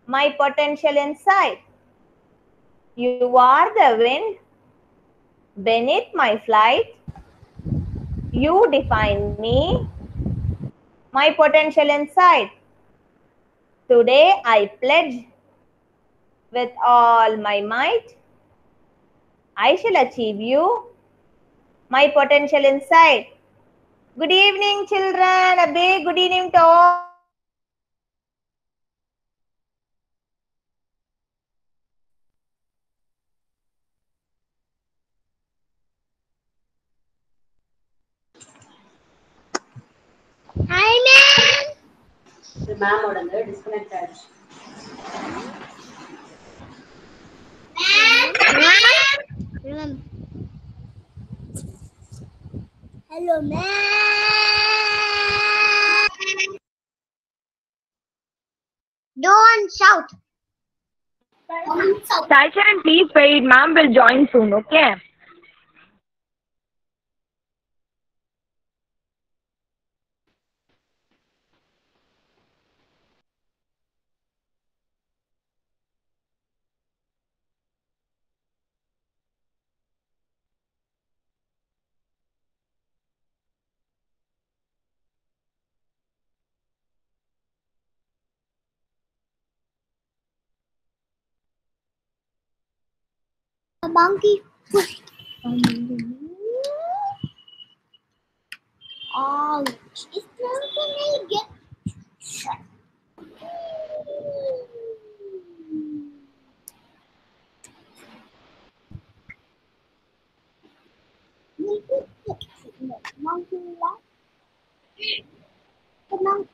my potential inside. You are the wind beneath my flight. You define me, my potential inside. Today I pledge with all my might, I shall achieve you, my potential inside. Good evening, children. A big good evening to all. Hi, ma'am. Ma'am order disconnected. Ma'am. Hello, ma'am. Don't shout. Sai Charan, please wait. Ma'am will join soon, okay? A monkey. Oh, it's not gonna get shut. Monkey left. The monkey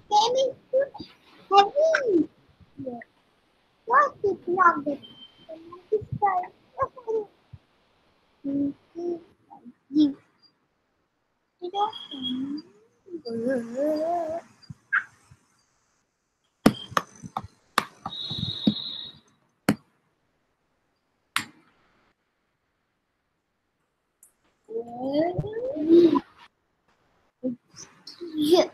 came into heavy. What is not good? The monkey started. You. Yeah.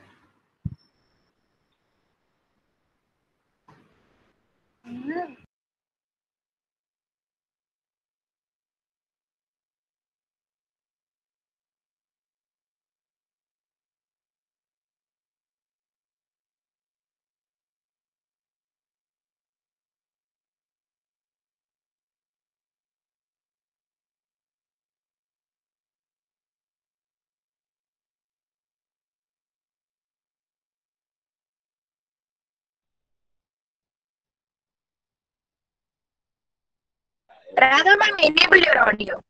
Radha ma'am, enable your audio.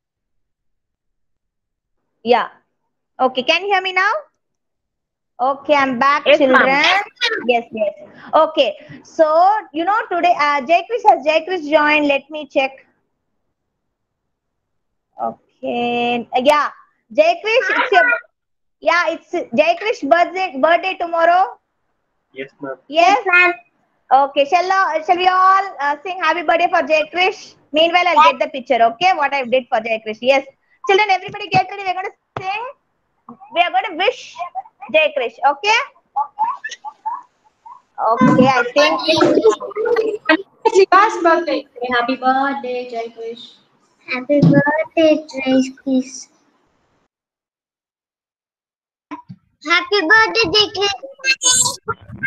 Yeah. Okay, can you hear me now? Okay, I'm back, Yes, children. ma'am. Yes, yes. Okay, so today Jay Chris joined. Let me check. Okay, yeah, Jay Chris, it's Jay Chris birthday tomorrow. Yes, ma'am. Yes. Okay, shall we all sing happy birthday for Jay Krish? Meanwhile, I'll get the picture, okay? What I did for Jay Krish. Yes. Children, everybody get ready. We're going to sing. We are going to wish Jay Krish, okay? Okay, I think. Shiva's birthday. Happy birthday, Jai Krish. Happy birthday, Trace. Happy birthday, Jay.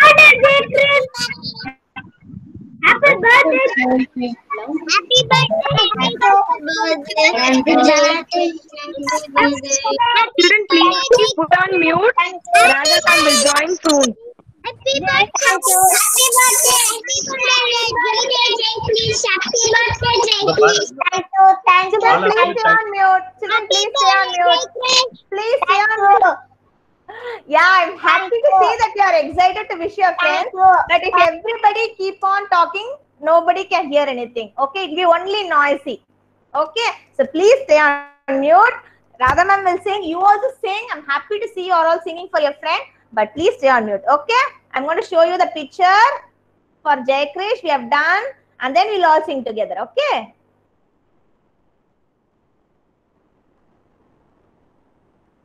Happy birthday, Happy birthday. Happy birthday. Happy birthday. Children, please keep put on mute. Radha ma'am will join soon. Happy birthday. Happy birthday. Happy birthday, Thank you. Children, please stay on mute. Children, please stay on mute. Please stay on mute. Yeah, I'm happy to see that you are excited to wish your friends. But if everybody keep on talking, nobody can hear anything. Okay, it will be only noisy. Okay, so please stay on mute. Radha ma'am will sing. You also sing. I'm happy to see you are all singing for your friend. But please stay on mute. Okay, I'm going to show you the picture for Jay Krish. We have done, and then we'll all sing together. Okay.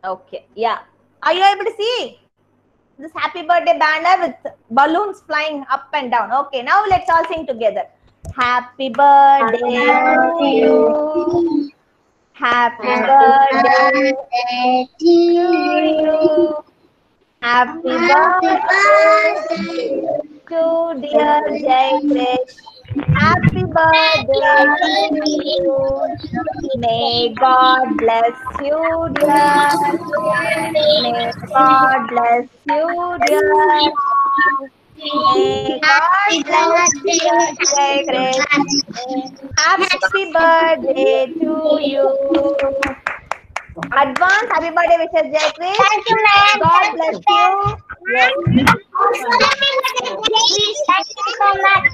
Okay. Yeah. Are you able to see? this happy birthday banner with balloons flying up and down. Okay, now let's all sing together. Happy birthday to you. Happy birthday to you. Happy birthday to dear Jai Krish. Happy birthday to you. May God bless you, dear. May God bless you, dear. May God bless you, Jai Krish. Happy birthday to you. Advance happy birthday wishes, Jai Krish. Thank you, ma'am. God bless you. Yes. Thank you so much.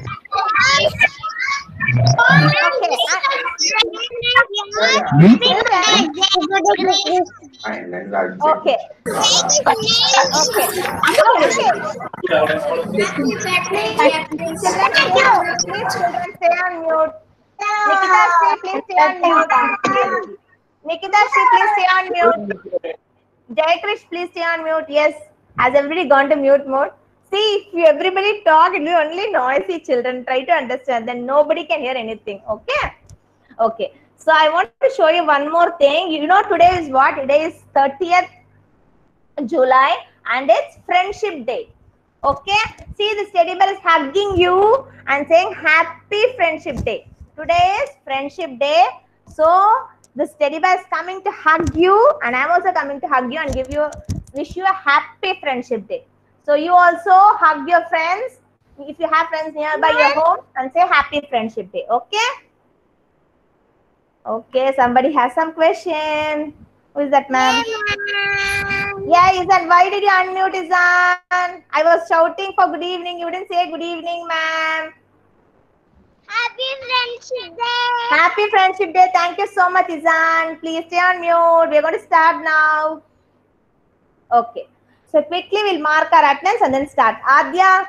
Okay. Okay. Okay. Please, children, stay on mute. Nikita, please stay on mute. Nikita, please stay on mute. Jai Krish, please stay on mute. Yes. Has everybody gone to mute mode? See, if you everybody talk, it will only noisy children. Try to understand. Then nobody can hear anything. Okay? Okay. So I want to show you one more thing. You know today is what? Today is 30th July and it's Friendship Day. Okay? See, this teddy bear is hugging you and saying Happy Friendship Day. Today is Friendship Day. So this teddy bear is coming to hug you and I'm also coming to hug you and wish you a happy Friendship Day. So you also hug your friends if you have friends nearby your home and say Happy Friendship Day. Okay? Okay, somebody has some question. Who is that, ma'am? Yeah, Izan, why did you unmute, Izan? I was shouting for good evening. You didn't say good evening, ma'am. Happy Friendship Day. Happy Friendship Day. Thank you so much, Izan. Please stay on mute. We're going to start now. Okay. So quickly we'll mark our attendance and then start. Adya.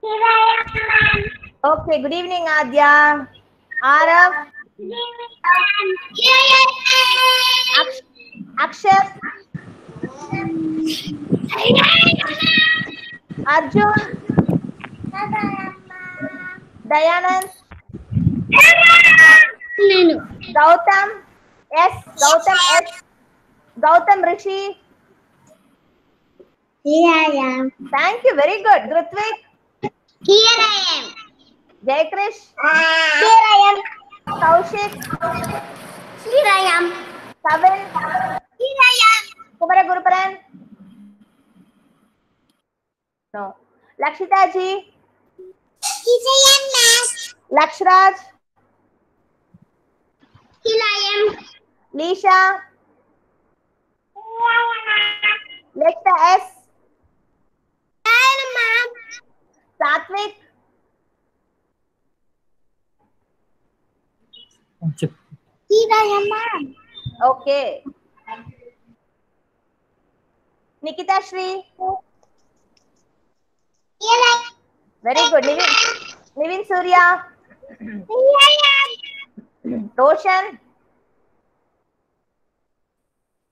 Here I am. Okay, good evening, Adya. Arav. Here I am. Akshat. Arjun. Dayanand. Gautam. Yes, Gautam S. Gautam Rishi. Here I am. Thank you, very good. Grutvik. Here I am. Jai Krish. Here I am. Kaushik. Here I am. Kavin. Here I am. Kumara Guruparan. No. Lakshita ji. Here I am, ma'am. Lakshraj. Here I am. Lisha. Lekta S. Here, ma'am. Satvik. Here I am, ma'am. Okay. Nikita Shri. Here I am. Very good. Nivin Surya. Here I am. Roshan.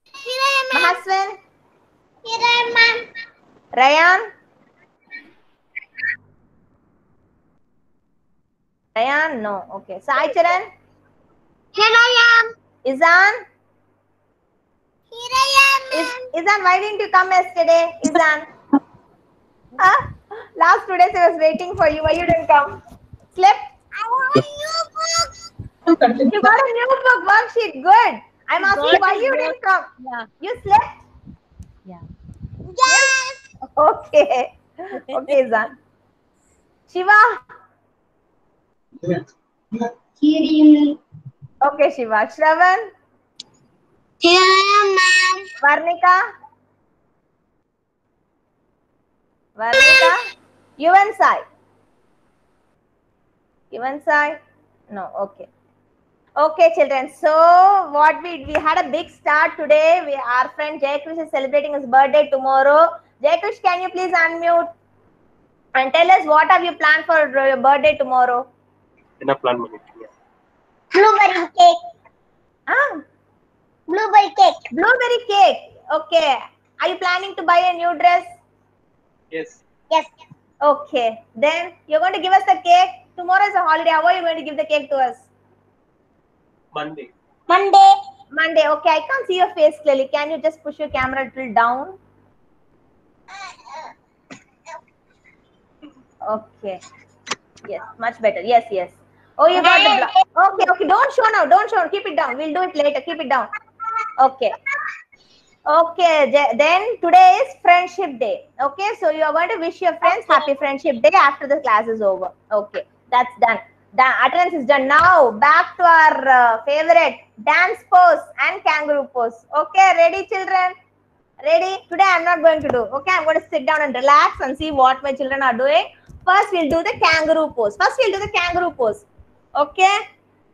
Here I am, ma'am. Mahaswin. Here I am, ma'am. Rayan. Rayan, no. Okay. Sai Charan. Here I am. Izan. Here I am, ma'am. Izan, why didn't you come yesterday? Izan. Last 2 days I was waiting for you. Why you didn't come? Slept? I want a new book. You got a new book worksheet. Good. I'm asking why you didn't come. Yeah. You slept? Yeah. Yes. Okay. Okay, Izan. Shiva. Here Okay, Shiva. Shravan. I am, ma'am. Varnika. Varnika. Yuvan Sai. Yuvan Sai. No, okay. Okay, children. So, what we had a big start today. Our friend Jai Krish is celebrating his birthday tomorrow. Jai Krish, can you please unmute and tell us what have you planned for your birthday tomorrow? Enough plan money. Blueberry cake. Ah, Blueberry cake. blueberry cake. Okay. Are you planning to buy a new dress? Yes. Yes. Okay. Then you're going to give us the cake. Tomorrow is a holiday. How are you going to give the cake to us? Monday. Monday. Monday. Okay. I can't see your face clearly. Can you just push your camera a little down? Okay. Yes. Much better. Yes. Yes. Oh, you got the block. Okay. Okay. Don't show now. Don't show. Keep it down. We'll do it later. Keep it down. Okay. Okay, then today is Friendship Day. Okay, so you are going to wish your friends happy Friendship Day after the class is over. Okay, that's done. The attendance is done. Now back to our favorite dance pose and kangaroo pose. Okay, ready, children? Ready? Today I'm not going to do. Okay, I'm going to sit down and relax and see what my children are doing. First, we'll do the kangaroo pose. Okay.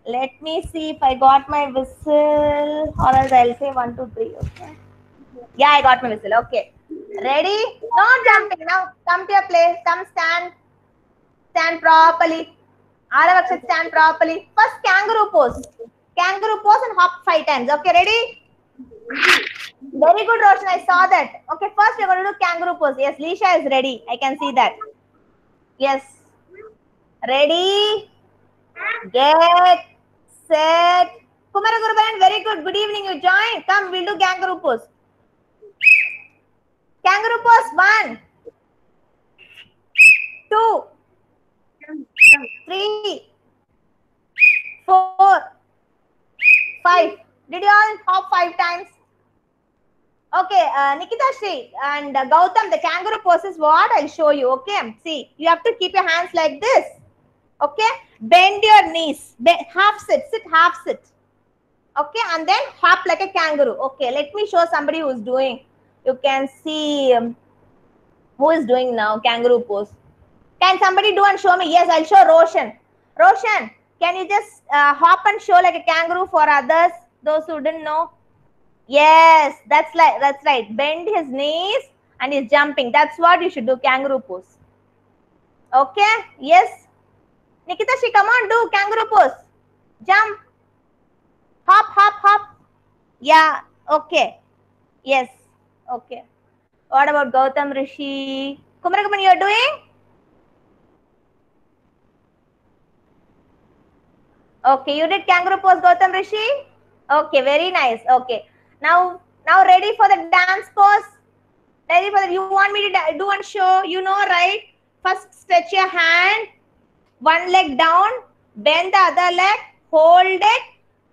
Let me see if I got my whistle, or else I'll say 1, 2, 3. Okay. Yeah, I got my whistle. Okay. Ready? Not jumping. Now come to your place. Come stand. Stand properly. Arav, stand properly. First kangaroo pose. Kangaroo pose and hop 5 times. Okay, ready? Very good, Roshan. I saw that. Okay, first we're going to do kangaroo pose. Yes, Lisha is ready. I can see that. Yes. Ready? Get set. Kumara Gurubaran, very good. Good evening. You join. Come, we'll do kangaroo pose. Kangaroo pose. 1, 2, 3, 4, 5. Did you all hop 5 times? Okay, Nikita Shri and Gautam, the kangaroo pose is what? I'll show you. Okay, see, you have to keep your hands like this. Okay, bend your knees. Half sit, half sit. Okay, and then hop like a kangaroo. Okay, let me show somebody who's doing. You can see who is doing now kangaroo pose. Can somebody do and show me? Yes, I'll show Roshan. Roshan, can you just hop and show like a kangaroo for others, those who didn't know? Yes, that's right. Bend his knees and he's jumping. That's what you should do, kangaroo pose. Okay, yes. Nikita, she come on, do kangaroo pose. Jump. Hop, hop, hop. Yeah, okay. Yes, okay. What about Gautam Rishi? Kumaragaman, you're doing? Okay, you did kangaroo pose, Gautam Rishi? Okay, very nice. Okay. Now ready for the dance pose? Ready for the, you want me to do and show? You know, right? First, stretch your hand. One leg down. Bend the other leg. Hold it.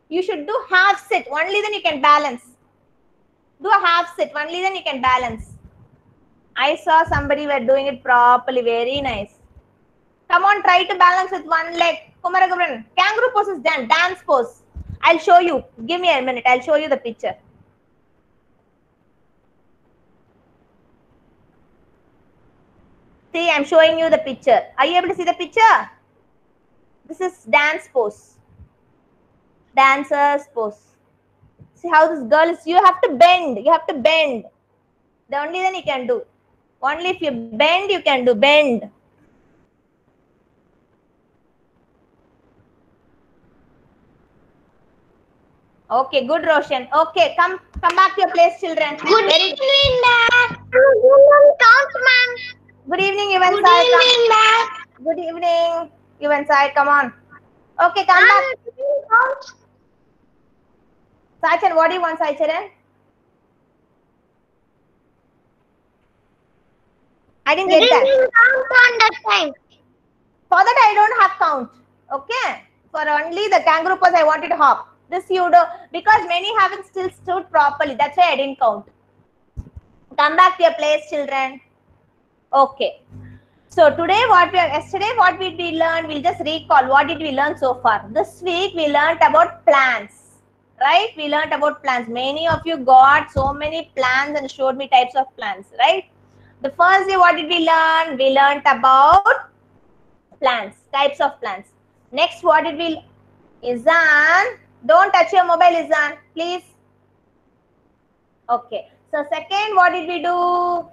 You should do half sit. Only then you can balance. Do a half sit. Only then you can balance. I saw somebody were doing it properly. Very nice. Come on, try to balance with one leg. Kumaragaman, kangaroo pose is done. Dance pose. I'll show you. Give me a minute. I'll show you the picture. See, I'm showing you the picture. Are you able to see the picture? This is dance pose. Dancer's pose. See how this girl is. You have to bend. You have to bend. The only then you can do. Only if you bend, you can do. Bend. Okay, good, Roshan. Okay, come back to your place, children. Good evening, ma'am. Count, ma'am. Good evening, Yuvan Good Sai. evening, ma'am. Good evening, Yuvan Sai. Come on. Okay, come back. Sachan, what do you want, Saicharan? I didn't get that. Count on that time. For that, I don't have count. Okay. For only the kangaroo pose, I wanted to hop. This you do, because many haven't still stood properly. That's why I didn't count. Come back to your place, children. Okay. So today, yesterday, what did we learn? We'll just recall. What did we learn so far? This week, we learned about plants. Right? We learned about plants. Many of you got so many plants and showed me types of plants. Right? The first day, what did we learn? We learned about plants, types of plants. Next, what did we? Izan, don't touch your mobile, Izan, please. Okay. So second, what did we do?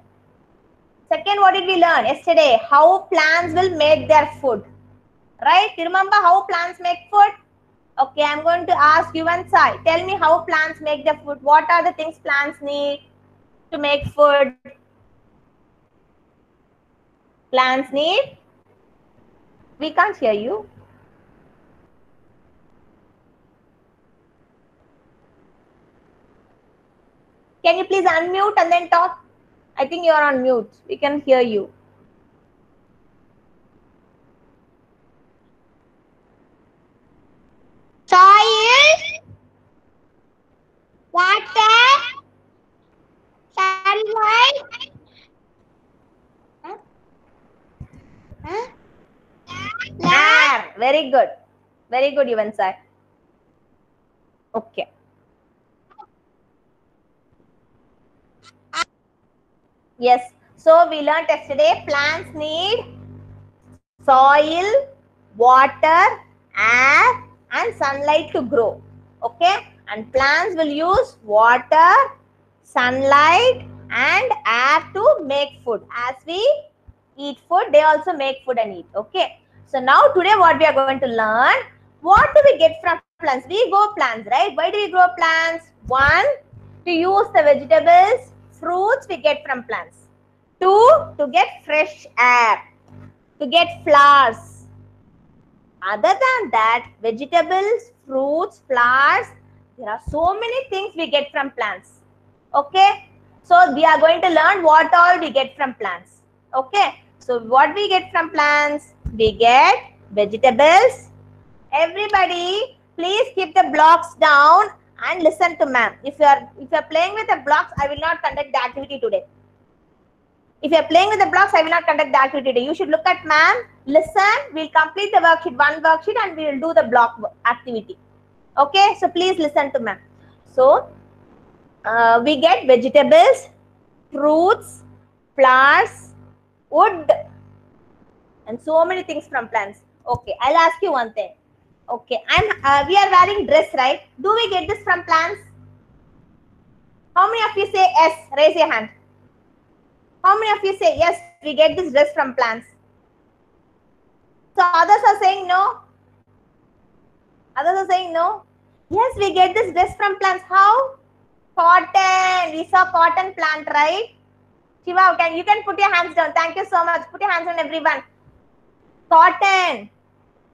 Second, what did we learn yesterday? How plants will make their food. Right? You remember how plants make food? Okay, I'm going to ask you one side. Tell me how plants make their food. What are the things plants need? to make food. Plants need. We can't hear you. Can you please unmute and then talk? I think you are on mute. We can hear you. Soil, water, sunlight, Air. Very good. Very good, Yuvan sir. Okay. Yes. So we learned yesterday plants need soil, water, air, and sunlight to grow. Okay. And plants will use water, sunlight, and air to make food. As we eat food, they also make food and eat. Okay. So now today what we are going to learn, what do we get from plants? We grow plants, right? Why do we grow plants? One, to use the vegetables, fruits we get from plants. Two, to get fresh air, to get flowers. Other than that, vegetables, fruits, flowers, there are so many things we get from plants. Okay. So we are going to learn what all we get from plants. Okay. So what we get from plants? We get vegetables. Everybody, please keep the blocks down and listen to ma'am. If you are playing with the blocks, I will not conduct the activity today. If you are playing with the blocks, I will not conduct the activity today. You should look at ma'am, listen, we'll complete the worksheet, one worksheet, and we will do the block activity. Okay, so please listen to ma'am. So, we get vegetables, fruits, flowers, wood, and so many things from plants. Okay, I'll ask you one thing. Okay, we are wearing dress, right? Do we get this from plants? How many of you say yes? Raise your hand. How many of you say yes, we get this dress from plants? So others are saying no. Others are saying no. Yes, we get this dress from plants. How? Cotton. We saw cotton plant, right? Shiva, you can put your hands down. Thank you so much. Put your hands on, everyone. Cotton.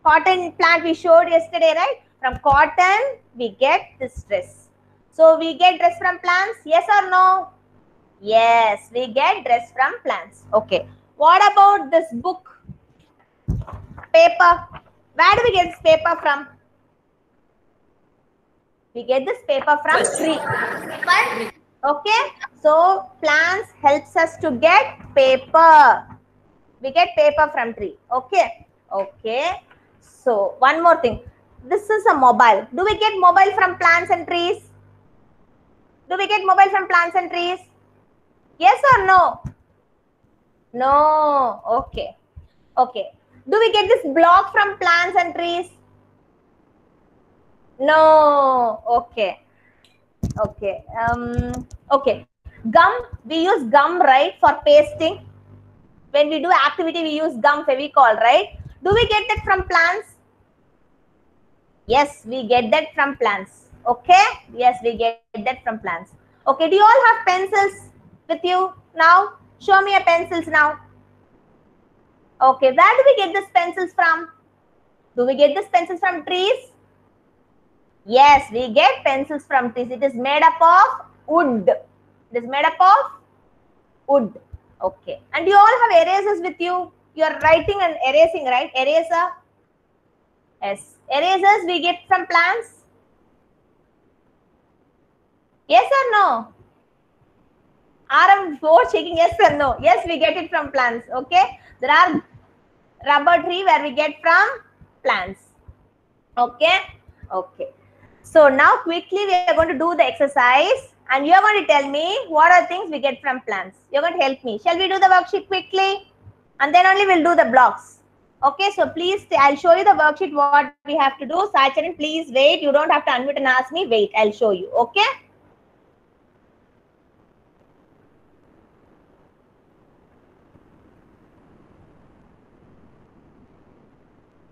Cotton plant we showed yesterday, right? From cotton, we get this dress. So we get dress from plants, yes or no? Yes, we get dress from plants. Okay. What about this book? Paper. Where do we get this paper from? We get this paper from tree. Okay. So plants helps us to get paper. We get paper from tree. Okay. Okay. So one more thing. This is a mobile. Do we get mobile from plants and trees? Do we get mobile from plants and trees? Yes or no? No. Okay. Okay. Do we get this block from plants and trees? No. Okay. Okay. Okay. Gum. We use gum, right, for pasting. When we do activity, we use gum, Fevicol, right? Do we get that from plants? Yes, we get that from plants. Okay? Yes, we get that from plants. Okay. Do you all have pencils with you now? Show me your pencils now. Okay. Where do we get these pencils from? Do we get these pencils from trees? Yes, we get pencils from trees. It is made up of wood. It is made up of wood. Okay. And you all have erasers with you. You are writing and erasing, right? Eraser. Yes. Erasers we get from plants. Yes or no? RM board shaking, yes or no? Yes, we get it from plants. Okay. There are rubber tree where we get from plants. Okay. Okay. So now quickly we are going to do the exercise and you are going to tell me what are things we get from plants. You are going to help me. Shall we do the worksheet quickly? And then only we'll do the blocks. Okay, so please, I'll show you the worksheet what we have to do. Sacharan, please wait. You don't have to unmute and ask me. Wait, I'll show you. Okay.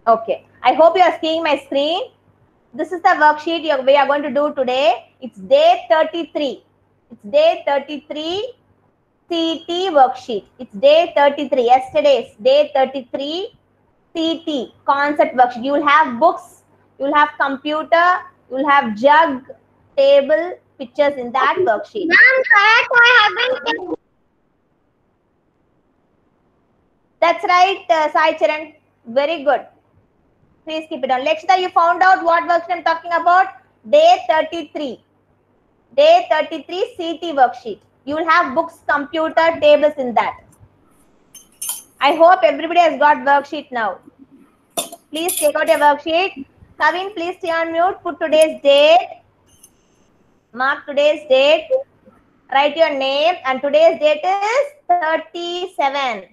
Okay. I hope you are seeing my screen. This is the worksheet we are going to do today. It's day 33. It's day 33. CT worksheet. It's day 33. Yesterday's day 33 CT concept worksheet. You will have books, you will have computer, you will have jug, table, pictures in that worksheet. Ma'am, correct. I haven't. That's right, Sai Charan. Very good. Please keep it on. Lakshita, you found out what worksheet I'm talking about? Day 33. Day 33 CT worksheet. You will have books, computer, tables in that. I hope everybody has got worksheet now. Please take out your worksheet. Kavin, please stay on mute. Put today's date. Mark today's date. Write your name. And today's date is 37.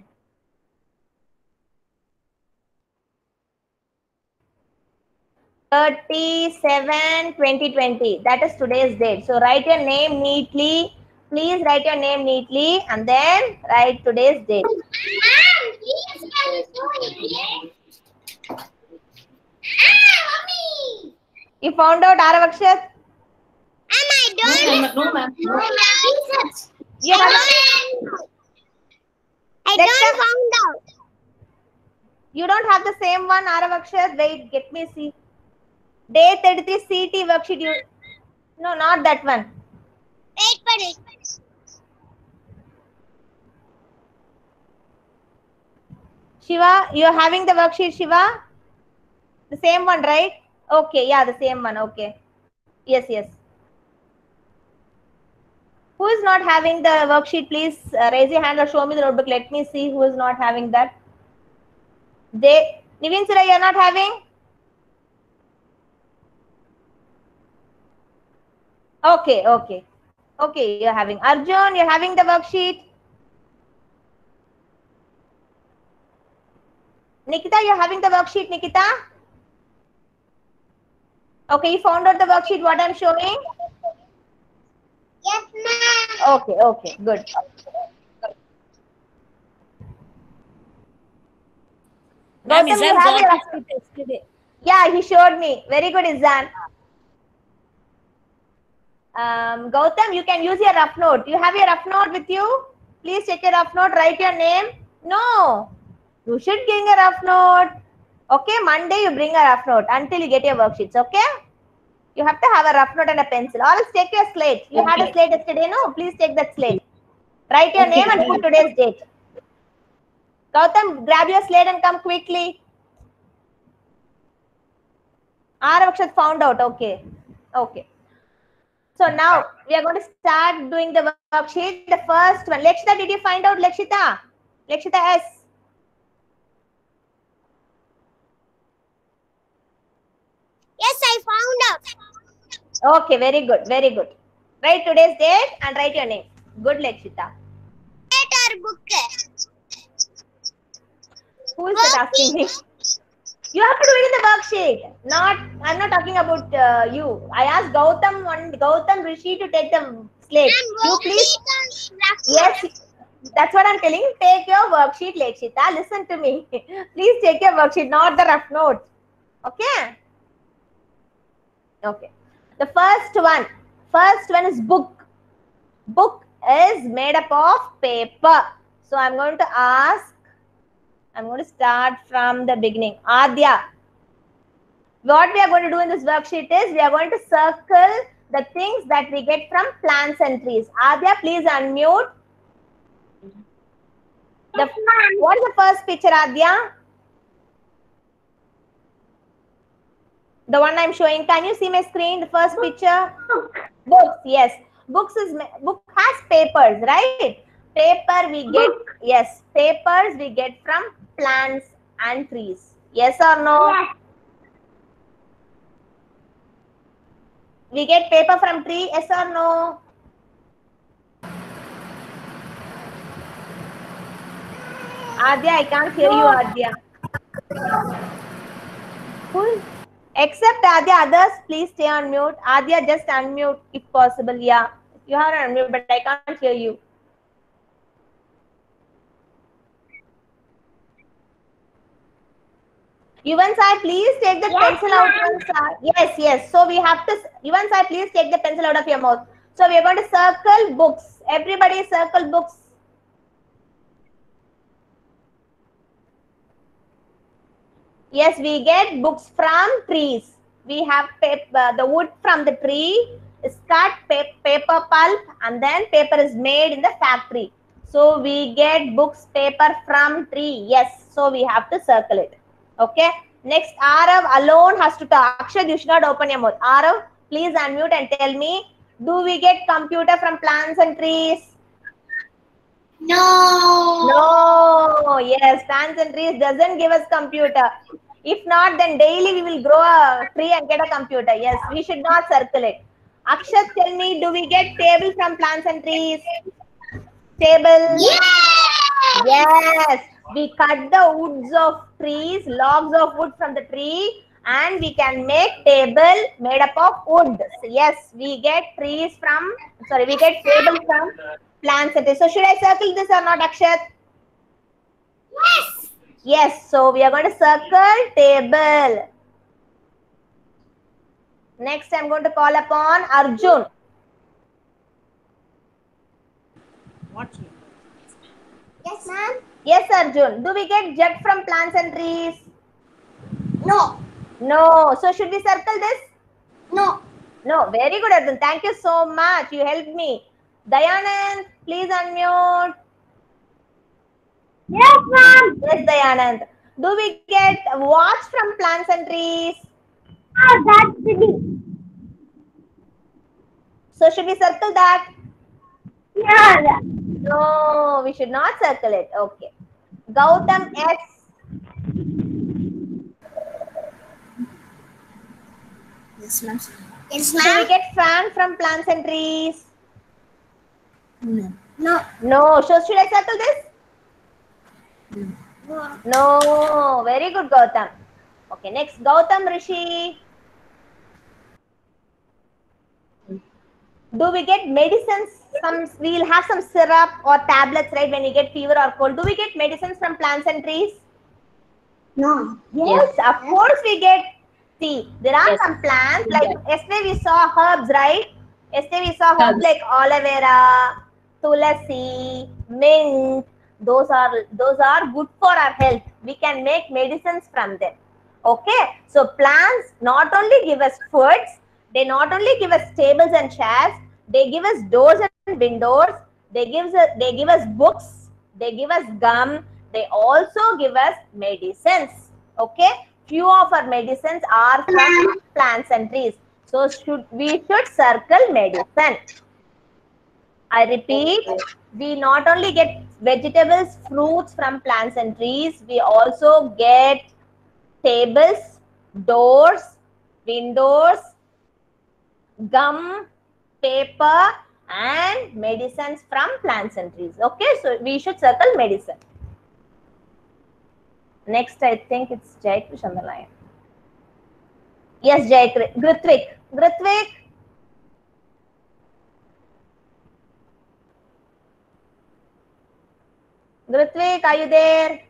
(37) 2020. That is today's date. So write your name neatly. Please write your name neatly and then write today's date. Ma'am, please can you do it? Mommy. You found out Aravakshat? Am I done? No, ma'am. No, ma'am. You have I Next don't time- found out. You don't have the same one, Aravakshat. Wait, get me see. Day 33 CT worksheet. You no, not that one. Wait for it. Shiva, you're having the worksheet, Shiva? The same one, right? Okay, yeah, the same one. Okay. Yes, yes. Who is not having the worksheet? Please raise your hand or show me the notebook. Let me see who is not having that. Nivin Sira, you're not having? Okay, okay. Okay, you're having. Arjun, you're having the worksheet. Nikita, you're having the worksheet, Nikita? Okay, you found out the worksheet, what I'm showing? Yes, ma'am. Okay, okay, good. Ma'am, Gautam, Izan you have got your it worksheet. yesterday. Yeah, he showed me. Very good, Izan. Gautam, you can use your rough note. You have your rough note with you? Please check your rough note. Write your name. No, you should bring a rough note. Okay, Monday you bring a rough note until you get your worksheets. Okay? You have to have a rough note and a pencil. Or else take your slate. You had a slate yesterday, no? Please take that slate. Write your name and put today's date. Gautam, grab your slate and come quickly. Aravakshat found out. Okay. Okay. So now we are going to start doing the worksheet. The first one. Lakshita, did you find out Lakshita? Lakshita S. Yes, I found out. Okay, very good. Very good. Write today's date and write your name. Good, Lakshita. Our book. Who is that asking me? You have to do it in the worksheet. I'm not talking about you. I asked Gautam Rishi to take the slate. You please. Yes, that's what I'm telling you. Take your worksheet, Lakshita. Listen to me. Please take your worksheet, not the rough note. Okay? Okay. The first one is book. Book is made up of paper. So I'm going to start from the beginning. Adya. What we are going to do in this worksheet is we are going to circle the things that we get from plants and trees. Adya, please unmute. What is the first picture, Adya? The one I'm showing. Can you see my screen? The first picture. Books. Yes. Book has papers, right? Paper we get. Yes. Papers we get from plants and trees. Yes or no? Yes. We get paper from tree. Yes or no? Adya, I can't hear you, Adya. Who is? Except Adya, others, please stay on mute. Adya, just unmute if possible. Yeah, you have to unmute, but I can't hear you. Yuvan Sai, please take the pencil out. Yuvan Sai. Yes, yes. So we have to. Yuvan Sai, please take the pencil out of your mouth. So we are going to circle books. Everybody circle books. Yes, we get books from trees. We have the wood from the tree is cut, paper pulp, and then paper is made in the factory. So we get books, paper from tree. Yes, so we have to circle it. Okay. Next, Arav alone has to talk. Akshat, you should not open your mouth. Arav, please unmute and tell me, do we get computer from plants and trees? No. No. Yes, plants and trees doesn't give us computer. If not, then daily we will grow a tree and get a computer. Yes, we should not circle it. Akshat, tell me, do we get table from plants and trees? Table? Yes. Yes. We cut the woods of trees, logs of wood from the tree, and we can make table made up of wood. So yes, we get trees from, sorry, we get table from plants and trees. So should I circle this or not, Akshat? Yes. Yes, so we are going to circle table. Next, I'm going to call upon Arjun. Yes, ma'am. Yes, Arjun. Do we get jug from plants and trees? No. No. So should we circle this? No. No. Very good, Arjun. Thank you so much. You helped me. Dayanand, please unmute. Yes, ma'am. Yes, Dayanand. Do we get watch from plants and trees? Oh, that's silly. So should we circle that? Yeah. No, we should not circle it. Okay. Gautam S. Yes, ma'am. Yes, Do we get fan from plants and trees? No. No. No. So should I circle this? No. No. Very good, Gautam. Okay, next, Gautam Rishi. Do we get medicines? We'll have some syrup or tablets, right, when you get fever or cold. Do we get medicines from plants and trees? No. Yes, of course we get. See, there are some plants, like yesterday we saw herbs, right? Yesterday we saw herbs like aloe vera, tulasi, mint. Those are good for our health. We can make medicines from them. Okay, so plants not only give us foods, they not only give us tables and chairs, they give us doors and windows, they give us books, they give us gum, they also give us medicines. Okay, few of our medicines are from plants and trees. So we should circle medicine. I repeat, we not only get vegetables, fruits from plants and trees, we also get tables, doors, windows, gum, paper, and medicines from plants and trees. Okay, so we should circle medicine. Next, I think it's Jaykrish on the line. Yes, Jaykrish. Grithvik. Grithvik. Grithvik, are you there?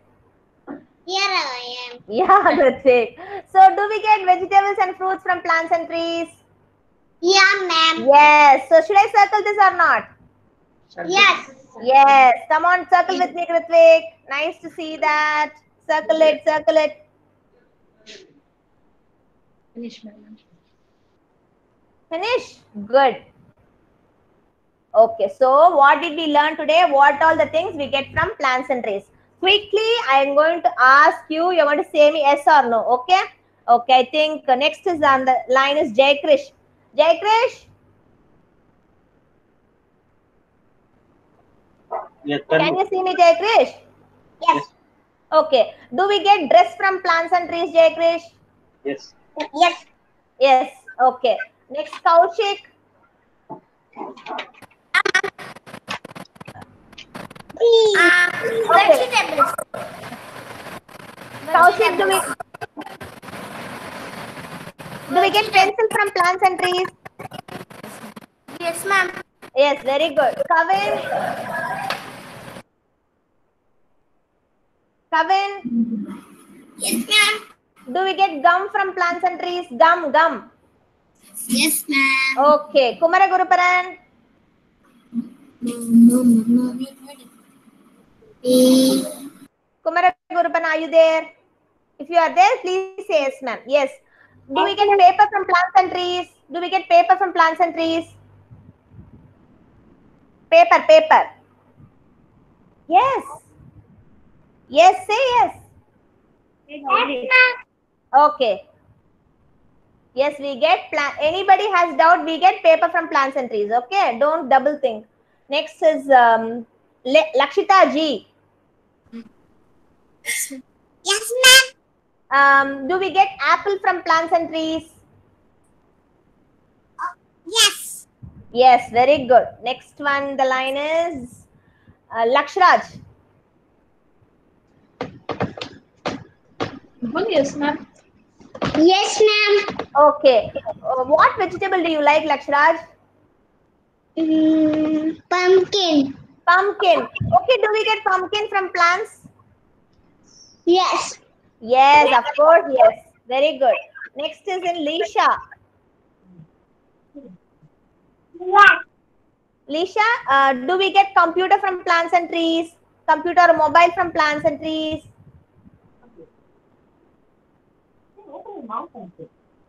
Here I am. Yeah, Grithvik. So, do we get vegetables and fruits from plants and trees? Yeah, ma'am. Yes. So, should I circle this or not? Yes. Yes. Come on, circle with me, Grithvik. Nice to see that. Circle it, circle it. Finish? Good. Okay, so what did we learn today? What all the things we get from plants and trees? Quickly, I am going to ask you, you're going to say me yes or no, okay? Okay, I think next is on the line is Jaykrish. Jaykrish? Yes, Can you see me, Jaykrish? Yes. Okay, do we get dress from plants and trees, Jaykrish? Yes. Yes. Yes, okay. Next, Kaushik. Vegetables. Kaushik, do we get pencil from plants and trees? Yes, ma'am. Yes, very good. Kavin? Kavin? Yes, ma'am. Do we get gum from plants and trees? Gum, gum. Yes, ma'am. Okay. Kumara Guruparan? No. Kumara Guruparan, are you there? If you are there, please say yes, ma'am. Yes. Do we get paper from plants and trees? Do we get paper from plants and trees? Paper, paper. Yes. Yes, say yes. Yes, ma'am. Okay. Yes, we get plant. Anybody has doubt, we get paper from plants and trees. Okay, don't double think. Next is Lakshita Ji. Yes, ma'am. Do we get apple from plants and trees? Yes. Yes, very good. Next one, the line is Lakshraj. Yes, ma'am. Yes, ma'am. Okay. What vegetable do you like, Lakshraj? Pumpkin. Pumpkin. Okay, do we get pumpkin from plants? Yes. Yes, of course, yes. Very good. Next is in Lisha. Yes. Lisha, do we get computer from plants and trees? Computer or mobile from plants and trees?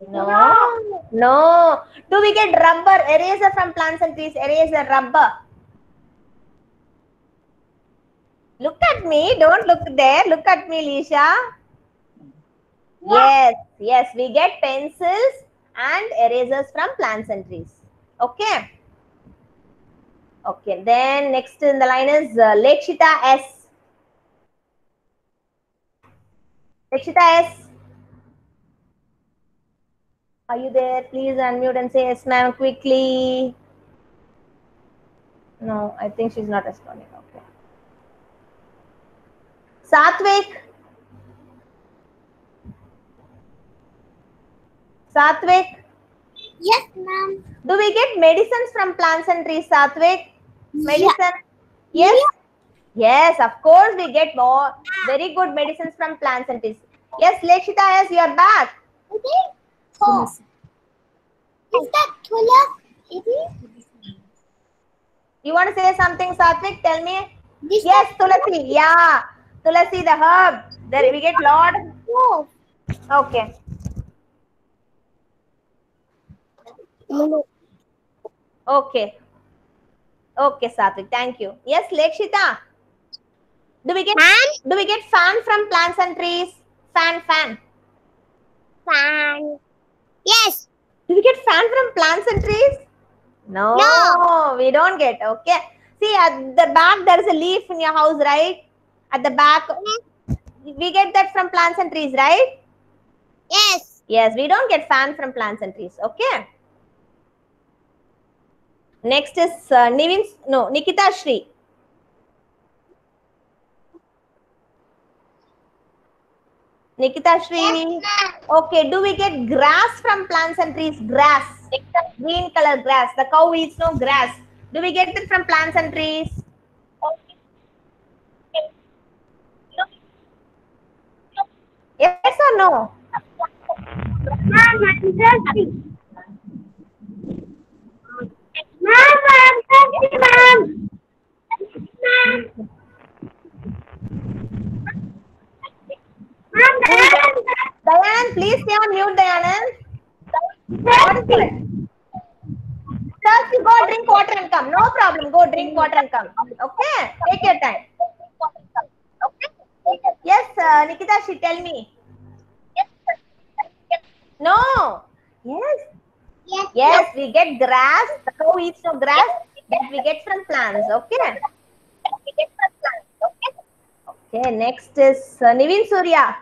No. No. Do we get rubber, eraser from plants and trees? Eraser, rubber. Look at me. Don't look there. Look at me, Lisha. Yes. Yes. We get pencils and erasers from plants and trees. Okay. Okay. Then next in the line is Lekshita S. Lekshita S. Are you there? Please unmute and say yes, ma'am, quickly. No, I think she's not responding. Okay. Satvik. Satvik. Yes, ma'am. Do we get medicines from plants and trees, Satvik? Medicine? Yes? Yes, of course we get more very good medicines from plants and trees. Yes, Lekshita, yes, you are back. Oh. Is that Tulasi? You want to say something, Satvik? Tell me. This Yes, Tulasi. Yeah. Tulasi, the herb. There we get lot. Oh. Okay. Okay. Okay, Satvik. Thank you. Yes, Lekshita. Do we get fan from plants and trees? Fan. Fan. Yes. Do we get fan from plants and trees? No, we don't get. Okay. See, at the back there is a leaf in your house, right? At the back, we get that from plants and trees, right? Yes. Yes, we don't get fan from plants and trees. Okay. Next is Nikita Shri. Nikita Shri. Okay, do we get grass from plants and trees? Grass. Green color grass. The cow eats no grass. Do we get it from plants and trees? Yes or no? Dayanand, please stay on mute, Dayanand. What is it? Just you go drink water and come. No problem. Go drink water and come. Okay? Take your time. Yes, Nikita, she tell me. No. Yes. Yes, we get grass. The cow eats no grass. That we get from plants. Okay? Okay, next is Nivin Surya.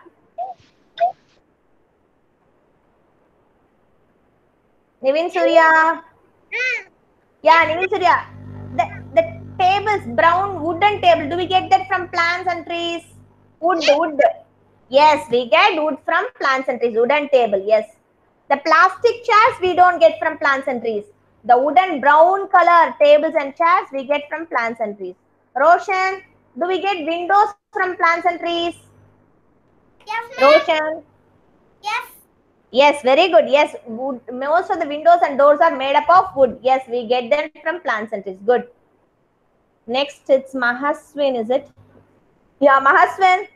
Nivin Surya. Yeah, Nivin Surya. The tables, brown wooden table. Do we get that from plants and trees? Wood. Yes, we get wood from plants and trees. Wooden table. Yes. The plastic chairs we don't get from plants and trees. The wooden brown color tables and chairs we get from plants and trees. Roshan, do we get windows from plants and trees? Yes, ma'am. Roshan. Yes. Yes, very good. Yes, wood, most of the windows and doors are made up of wood. Yes, we get them from plants and trees. Good. Next, it's Mahaswin, is it? Yeah, Mahaswin.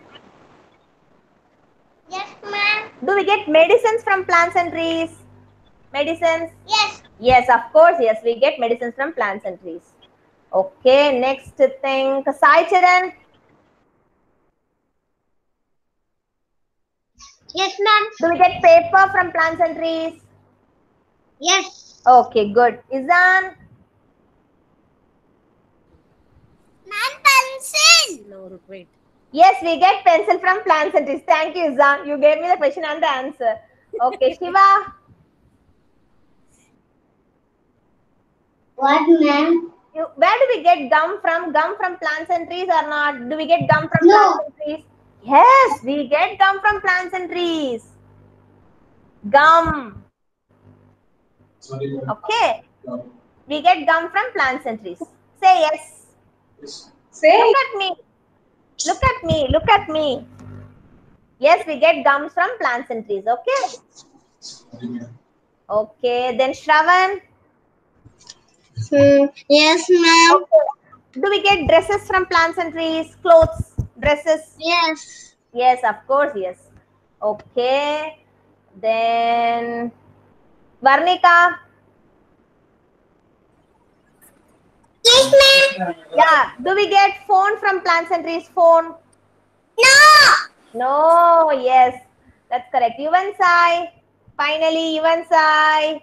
Yes, ma'am. Do we get medicines from plants and trees? Medicines? Yes. Yes, of course. Yes, we get medicines from plants and trees. Okay, next thing. Sai Charan. Yes, ma'am. Do we get paper from plants and trees? Yes. Okay, good. Izan. Ma'am, pencil. No, wait. Yes, we get pencil from plants and trees. Thank you, Izan. You gave me the question and the answer. Okay, Shiva. What, ma'am? Where do we get gum from? Gum from plants and trees or not? Do we get gum from No. plants and trees? Yes, we get gum from plants and trees. Gum. Okay. We get gum from plants and trees. Say yes. Say. Look at me. Look at me. Look at me. Yes, we get gums from plants and trees. Okay. Okay. Then Shravan. Yes, ma'am. Do we get dresses from plants and trees? Clothes, dresses? Yes. Yes, of course, yes. Okay. Then Varnika. Yes, ma'am. Yeah. Do we get phone from plants and trees? Phone? No. No. Yes. That's correct. Yuvansai. Finally, Yuvansai.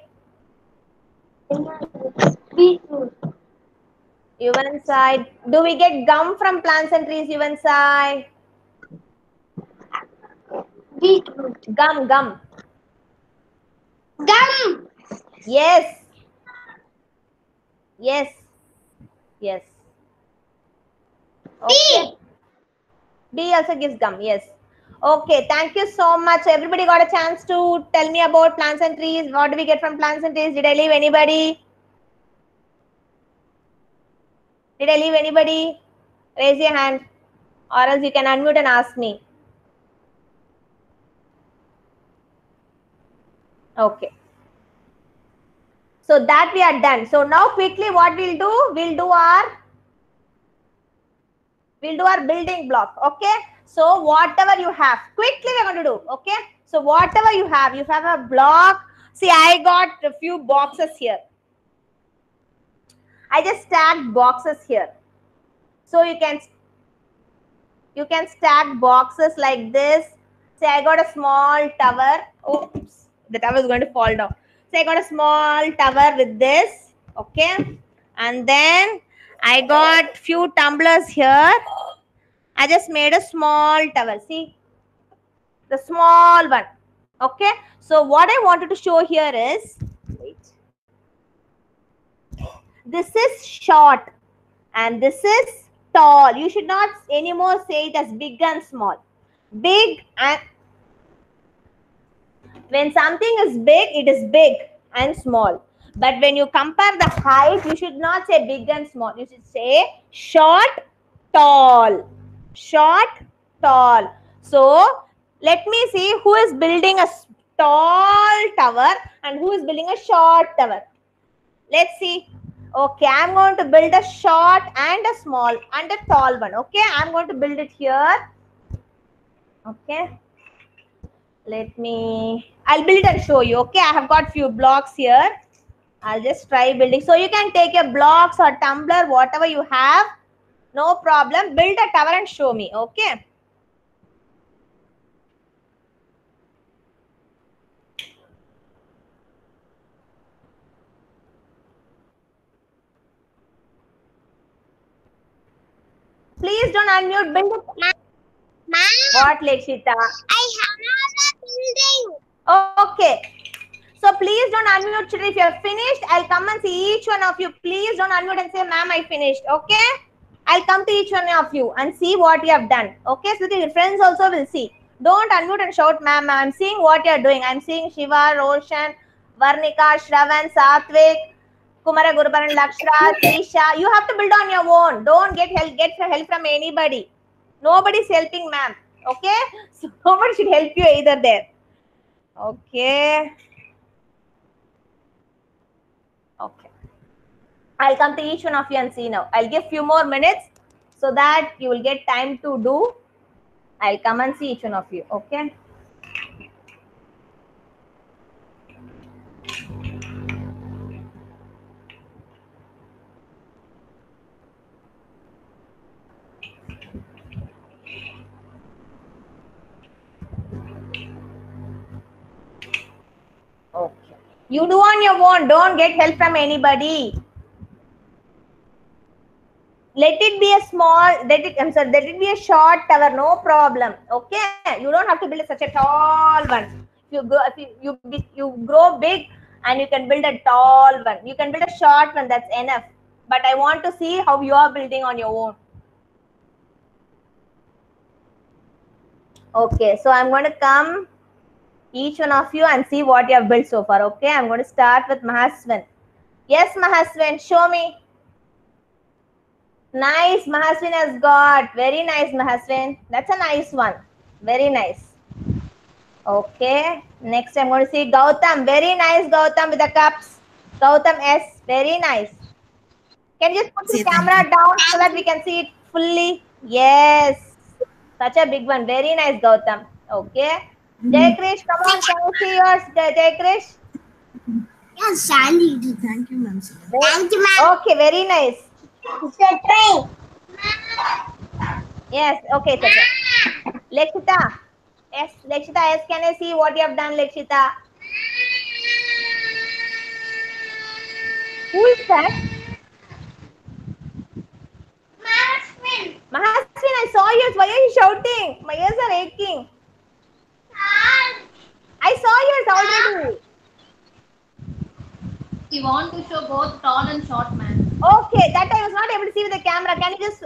Yuvansai. Do we get gum from plants and trees? Yuvansai. Beetroot. Gum, gum. Gum. Yes. Yes. Yes. Okay. B also gives gum. Yes. Okay. Thank you so much. Everybody got a chance to tell me about plants and trees. What do we get from plants and trees? Did I leave anybody? Did I leave anybody? Raise your hand. Or else you can unmute and ask me. Okay. So that we are done. So now quickly what we'll do? We'll do our building block. Okay. So whatever you have, quickly we're going to do. Okay. So whatever you have a block. See, I got a few boxes here. I just stacked boxes here. So you can stack boxes like this. Say I got a small tower. Oops, the tower is going to fall down. So I got a small tower with this. Okay. And then I got few tumblers here. I just made a small tower. See, the small one. Okay. So what I wanted to show here is, wait, this is short and this is tall. You should not anymore say it as big and small. Big, and when something is big, it is big and small. But when you compare the height, you should not say big and small. You should say short, tall. Short, tall. So let me see who is building a tall tower and who is building a short tower. Let's see. Okay, I'm going to build a short and a small and a tall one. Okay, I'm going to build it here. Okay. I'll build it and show you. Okay, I have got few blocks here. I'll just try building. So you can take your blocks or tumbler, whatever you have. No problem. Build a tower and show me. Okay. Please don't unmute. Build it. Ma'am. What, Lekshita? I have a building. Okay. So please don't unmute, children. If you have finished, I'll come and see each one of you. Please don't unmute and say, ma'am, I finished. Okay. I'll come to each one of you and see what you have done. Okay. So the friends also will see. Don't unmute and shout, ma'am, I'm seeing what you're doing. I'm seeing Shiva, Roshan, Varnika, Shravan, Satvik, Kumara, Gurubaran, Lakshra, Trisha. You have to build on your own. Don't get help from anybody. Nobody's helping, ma'am. Okay. So nobody should help you either there. Okay. Okay. I'll come to each one of you and see now. I'll give few more minutes so that you will get time to do. I'll come and see each one of you. Okay. You do on your own. Don't get help from anybody. Let it be a small. Let it be a short tower. No problem. Okay. You don't have to build such a tall one. You grow big and you can build a tall one. You can build a short one. That's enough. But I want to see how you are building on your own. Okay. So I'm going to come each one of you and see what you have built so far. Okay. I'm going to start with Mahaswin. Yes, Mahaswin. Show me. Nice, Mahaswin has got. Very nice, Mahaswin. That's a nice one. Very nice. Okay. Next, I'm going to see Gautam. Very nice, Gautam with the cups. Gautam S. Very nice. Can you just put the camera down so that we can see it fully? Yes. Such a big one. Very nice, Gautam. Okay. Jay Krish, come on. Can you see yours, Jay Krish? Yes, Sandy. Thank you, ma'am. Thank you, ma'am. Okay, very nice. Yes, okay, Sacha. Lekshita. Yes, Lekshita, yes, can I see what you have done, Lekshita? Who is that? Mahaswin, I saw yours. Why are you shouting? My ears are aching. I saw yours already. You want to show both tall and short man. Okay, that I was not able to see with the camera. Can you just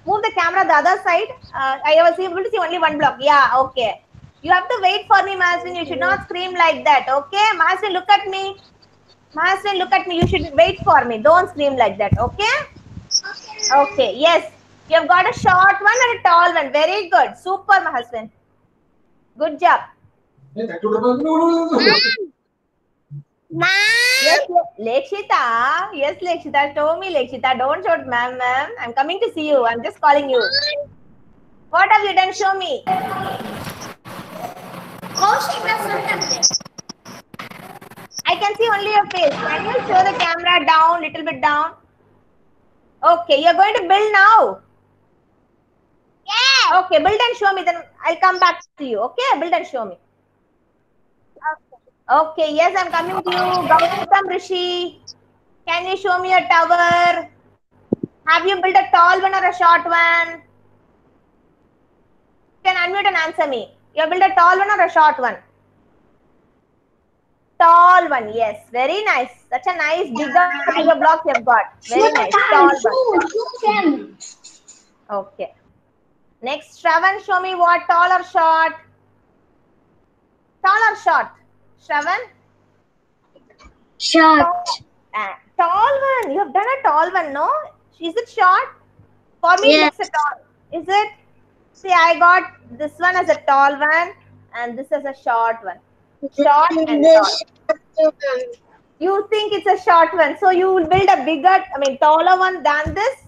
move the camera the other side? I was able to see only one block. Yeah, okay. You have to wait for me, Mahaswin. You should not scream like that. Okay, Mahaswin, look at me. Mahaswin, look at me. You should wait for me. Don't scream like that. Okay? Okay, yes. You have got a short one and a tall one. Very good. Super, Mahaswin. Good job. Yes, Lekshita. Yes, Lekshita. Show me, Lekshita. Don't shout, ma'am. I'm coming to see you. I'm just calling you. What have you done? Show me. I can see only your face. Can you show the camera down, little bit down? Okay, you're going to build now. Yes. Okay, build and show me. Then I'll come back to you. Okay, build and show me. Okay, yes, I'm coming to you. Gautam Rishi, can you show me a tower? Have you built a tall one or a short one? You can unmute and answer me. You have built a tall one or a short one? Tall one, yes. Very nice. Such a nice bigger blocks you have got. Very nice. Tall one. Okay. Next, Shravan, show me what tall or short? Tall or short? Shravan? Short. Tall one. You have done a tall one, no? Is it short? For me, Yes. it's a tall. Is it? See, I got this one as a tall one and this as a short one. Short and tall. You think it's a short one, so you will build a taller one than this?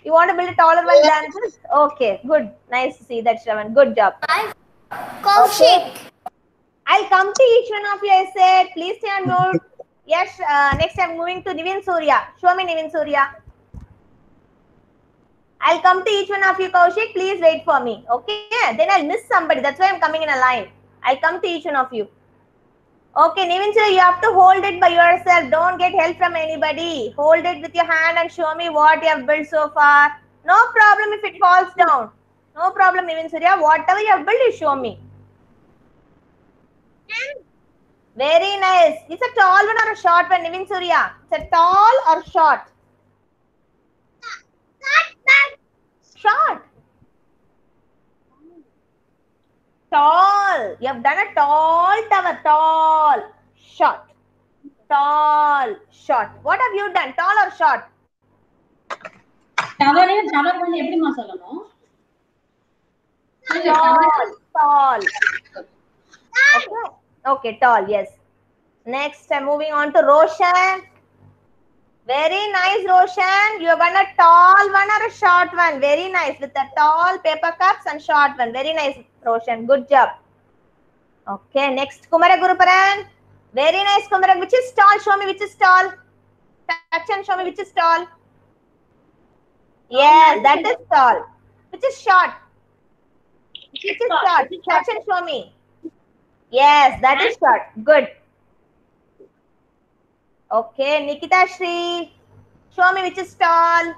You want to build a taller one than this? Okay, good. Nice to see that, Shravan. Good job. Kaushik. I'll come to each one of you, I said. Please stay on mute. Yes, next I'm moving to Nivin Surya. Show me Nivin Surya. I'll come to each one of you, Kaushik. Please wait for me. Okay? Then I'll miss somebody. That's why I'm coming in a line. I'll come to each one of you. Okay, Nivin Surya, you have to hold it by yourself. Don't get help from anybody. Hold it with your hand and show me what you have built so far. No problem if it falls down. No problem, Nivin Surya. Whatever you have built, you show me. Very nice. It's a tall one or a short one, Nivin Surya? It's a tall or short? Short. Tall. You have done a tall tower. Tall. Short. Tall. Short. What have you done? Tall or short? Tower பண்ணி எப்படிமா சொல்லணும்? Tall. Okay. Okay, tall. Yes. Next, I'm moving on to Roshan. Very nice, Roshan. You have done a tall one or a short one. Very nice. With the tall paper cups and short one. Very nice, Roshan. Good job. Okay, next, Kumara Guruparan. Very nice, Kumara. Which is tall? Show me which is tall. Touch and show me which is tall. Yes, that is tall. Which is short? Which is short? Touch and show me. Yes, that is short. Good. Okay, Nikita Shri. Show me which is tall.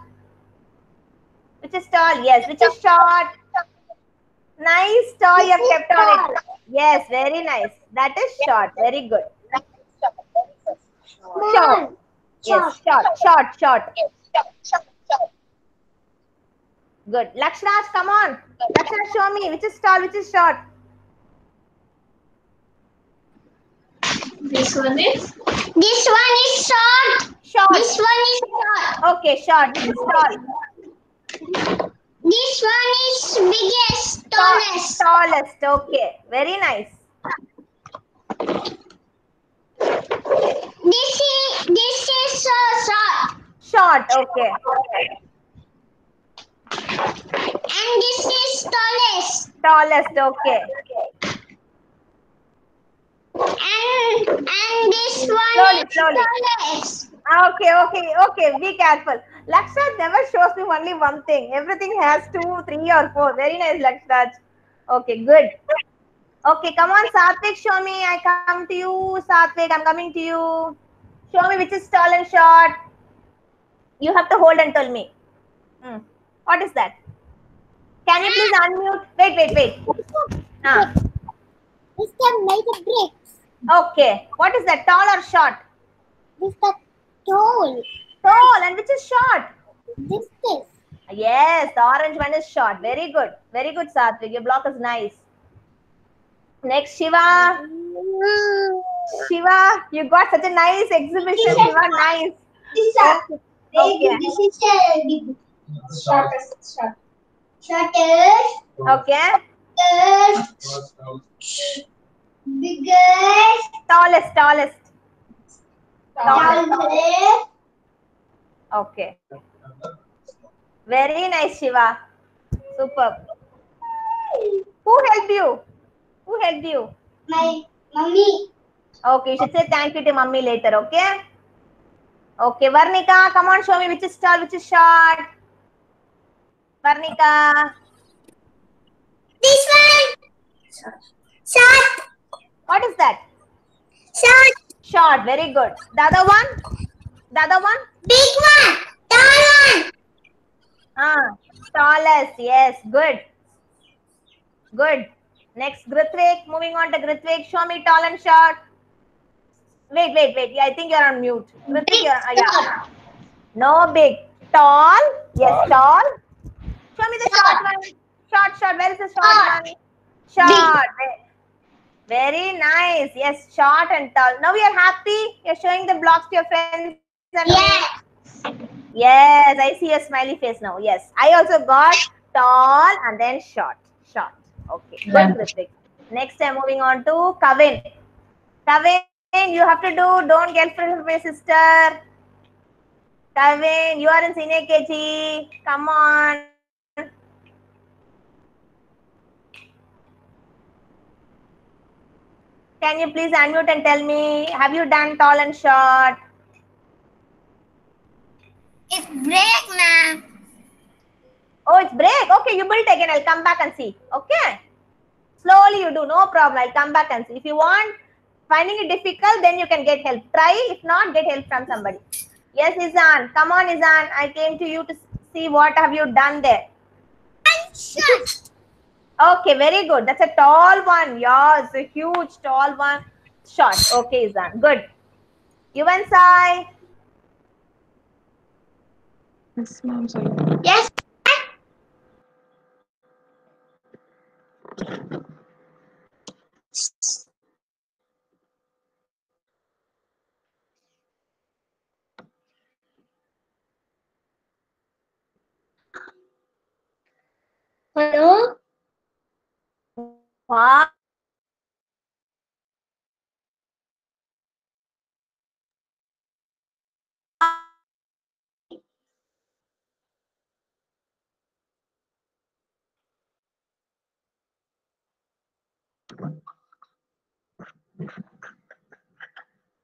Which is tall? Yes. Which is short? Nice tall you have kept on it. Yes, very nice. That is short. Very good. Short. Small. Yes, short. Good. Lakshraj, come on. Lakshraj, show me which is tall, which is short. This one is short. Short. This one is short. Okay, short. Which is tall? This one is biggest, tallest. Tallest. Okay. Very nice. This is so short. Short. Okay. And this is tallest. Tallest. Okay. And this one Slowly, is slowly. tallest. Okay. Be careful. Lakshraj never shows me only one thing. Everything has 2, 3, or 4. Very nice, Lakshraj. Okay, good. Okay, come on, Satvik, show me. I come to you, Satvik. I'm coming to you. Show me which is tall and short. You have to hold and tell me. What is that? Can you please unmute? Wait. This can make a bricks. Okay. What is that? Tall or short? This the tall. Tall. And which is short? This. Yes, the orange one is short. Very good. Very good, Satvik. Your block is nice. Next, Shiva. Shiva, you got such a nice exhibition. Shiva, nice. Okay. This is the shortest. Shortest. Okay. Biggest. Tallest. Tallest. Okay. Very nice, Shiva. Superb. Who helped you? My mommy. Okay, you should say thank you to mummy later, okay? Okay, Varnika, come on, show me which is tall, which is short. Varnika. This one. Short. What is that? Short. Short, very good. The other one? Big one. Tall one. Tallest, yes, good. Next, Grithvik, moving on to Grithvik. Show me tall and short. Wait. Yeah, I think you're on mute. Grithvik, yeah. No big. Tall, yes, tall. Show me the short one. Short. Where is the short one? Short. Very nice. Yes, short and tall. Now you're happy? You're showing the blocks to your friends? Yes. Yes, I see a smiley face now. Yes, I also got tall and then short. Okay, good, Grithvik. Next, I'm moving on to Kavin. Kavin, you have to do don't get friends with my sister. Kavin, you are in senior KG. Come on. Can you please unmute and tell me, have you done tall and short? It's break, ma'am. Oh, it's break. Okay, you build again. I'll come back and see. Okay. Slowly you do. No problem. I'll come back and see. If you want, finding it difficult, then you can get help. Try. If not, get help from somebody. Yes, Izan. Come on, Izan. I came to you to see what have you done there. Okay, very good. That's a tall one. Yeah, it's a huge tall one. Short. Okay, Izan. Good. Yuvansai. Yes, ma'am. Sorry. Yes. Hello. Wow.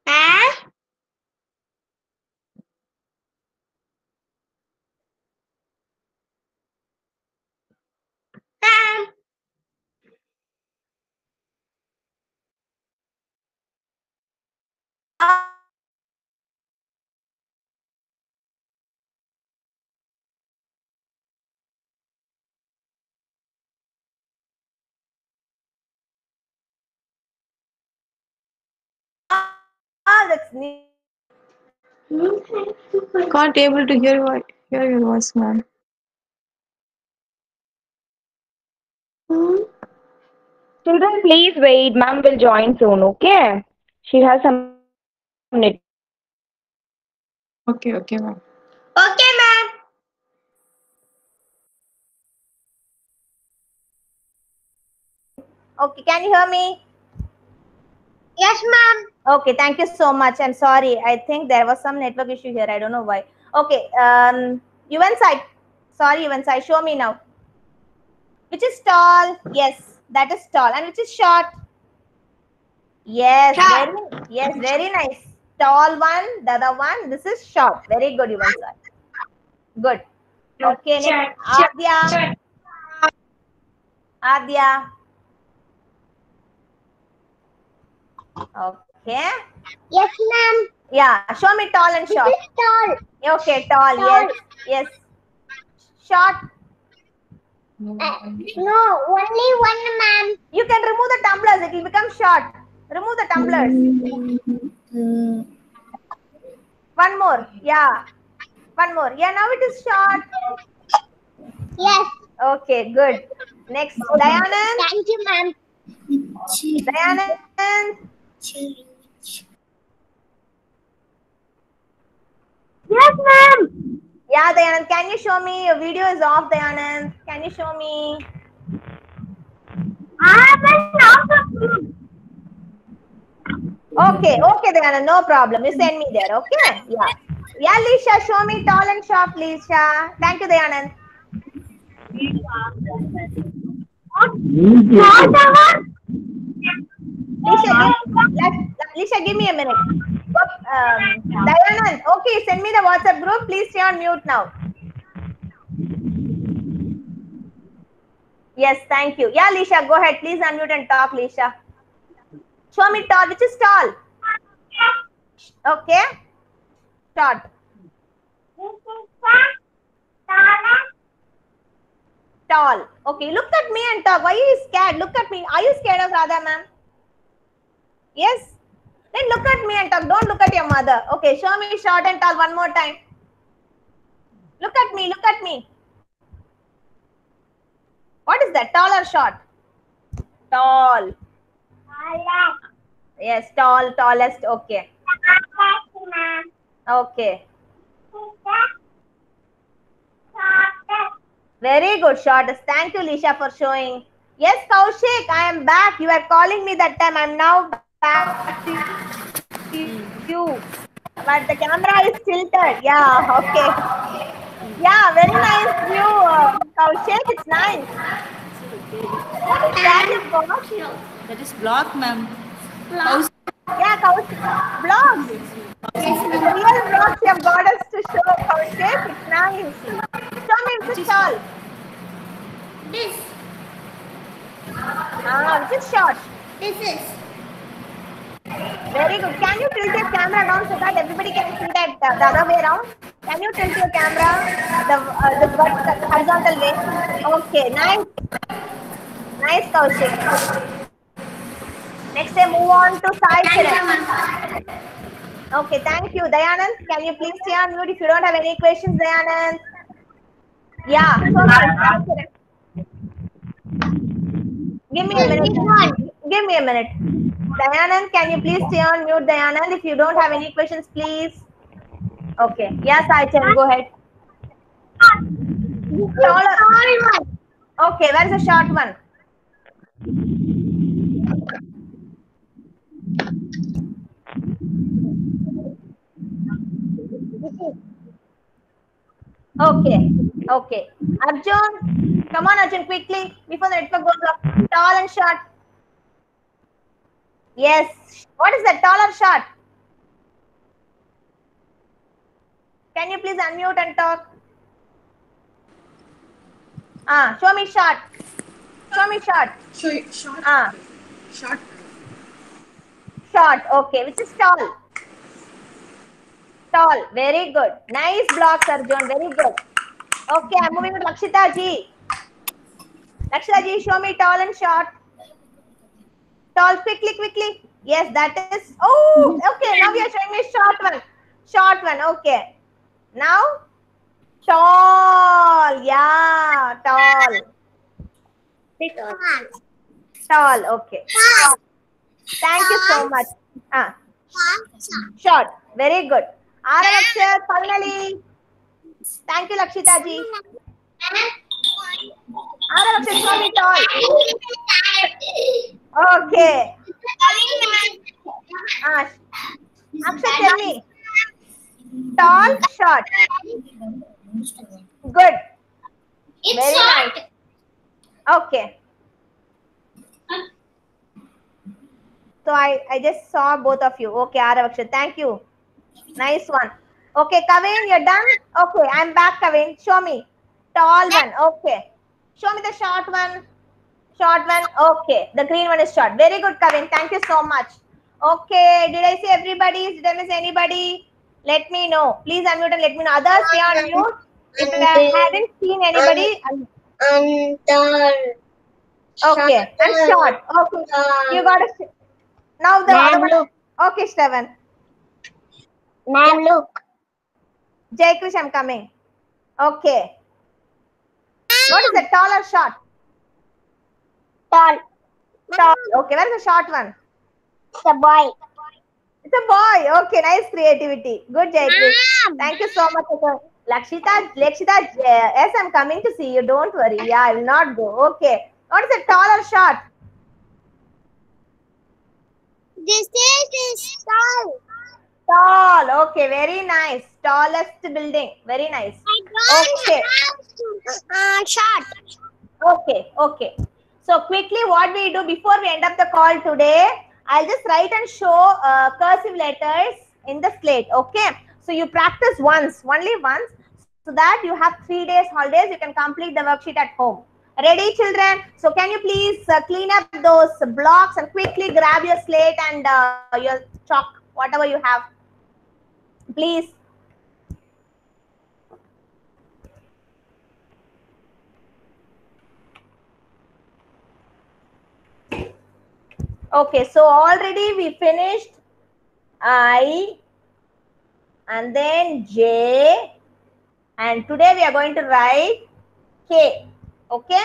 Huh? that's new. Can't able to hear your voice, ma'am. Children, please wait. Ma'am will join soon, okay? She has some network. Okay, ma'am. Okay, ma'am. Okay, can you hear me? Yes, ma'am. Okay, thank you so much. I'm sorry. I think there was some network issue here. I don't know why. Okay, UN side. Sorry, UN side. Show me now. Which is tall? Yes, that is tall. And which is short? Yes, very nice. Tall one, the other one. This is short. Very good, UN side. Good. Okay, next. Adya. Adya. Okay. Yes, ma'am. Yeah, show me tall and short. This is tall. Okay, tall. Tall. Yes. Short. No, only one, ma'am. You can remove the tumblers. It will become short. Remove the tumblers. One more. Yeah. One more. Yeah, now it is short. Yes. Okay, good. Next, Dayanand. Thank you, ma'am. Dayanand. Yes, ma'am. Yeah, Dayanand. Can you show me? Your video is off, Dayanand. Can you show me? Okay, Dayanand. No problem. You send me there. Okay. Yeah. Yeah, Lisha. Show me tall and short, Lisha. Thank you, Dayanand. Lisha, give me a minute. Dayanand, okay, send me the WhatsApp group. Please stay on mute now. Yes, thank you. Yeah, Lisha, go ahead. Please unmute and talk, Lisha. Show me tall. Which is tall? Okay. Short. Tall. Okay, look at me and talk. Why are you scared? Look at me. Are you scared of Radha, ma'am? Yes? Then look at me and talk. Don't look at your mother. Okay, show me short and tall one more time. Look at me. Look at me. What is that? Tall or short? Tall. Yes, tall, tallest. Okay. Okay. Very good, shortest. Thank you, Lisha, for showing. Yes, Kaushik, I am back. You were calling me that time. I'm now back to you. But the camera is tilted. Yeah, okay. Yeah, very nice view, Kaushik. It's nice. What is that you got? That is block, ma'am. Yeah, Kaushik. Vlogs. Real vlogs you have got us to show, Kaushik. It's nice. Show me which is tall. This. Which is short. This is. Very good. Can you tilt your camera down so that everybody can see that the other way around? Can you tilt your camera the horizontal way? Okay, nice. Nice, Kaushik. Next, I move on to Sai Kiran. Okay, thank you. Dayanand, can you please stay on mute if you don't have any questions, Dayanand? Yeah, so give me a minute. Give me a minute. Dayanand, can you please stay on mute, Dayanand? If you don't have any questions, please. Okay. Yes, I can. Go ahead. Okay, where is the short one? Okay. Okay. Arjun, come on, Arjun, quickly before the network goes off. Tall and short. Yes. What is that? Tall or short? Can you please unmute and talk? Show me short. Show me short. Show you short. Short. Short. Okay. Which is tall? Tall. Very good. Nice blocks, Arjun. Very good. Okay, I'm moving to Lakshita ji. Lakshita ji, show me tall and short. Tall, quickly, quickly. Yes, that is. Oh, okay. Now you are showing me short one. Short one. Okay. Now, tall. Yeah, tall. Tall. Okay. Thank you so much. Ah, short. Very good. Arakshar, finally. Thank you, Lakshita ji. Arakshar, show me tall. Okay. Ah, Akshay, tell me. Tall, short. Good. It's Very short. nice. Okay. So I just saw both of you. Okay, Aravaksha, thank you. Nice one. Okay, Kavin, you're done? Okay, I'm back, Kavin. Show me. Tall one. Okay. Show me the short one. Short one. Okay. The green one is short. Very good, Kavin. Thank you so much. Okay. Did I see everybody? Did I miss anybody? Let me know. Please unmute and let me know. Others, stay on mute. If I hadn't seen anybody. Okay. And short. Okay. You got it. Now the other one. Okay, Shravan. Ma'am, look. Jai Krish, I'm coming. Okay. What is it? Tall or short? Tall. Tall. Okay. Where is the short one? It's a boy. It's a boy. Okay. Nice creativity. Good, Jai Krish. Thank you so much. Lakshita, yes, I'm coming to see you. Don't worry. Yeah, I will not go. Okay. What is it? Tall or short? This is tall. Tall. Okay. Very nice. Tallest building. Very nice. Okay. Short. Okay, okay. So quickly what we do before we end up the call today, I'll just write and show cursive letters in the slate, okay? So you practice once, only once, so that you have 3 days holidays, you can complete the worksheet at home. Ready, children? So can you please clean up those blocks and quickly grab your slate and your chalk, whatever you have, please. Okay, so already we finished I and then J, and today we are going to write K. Okay,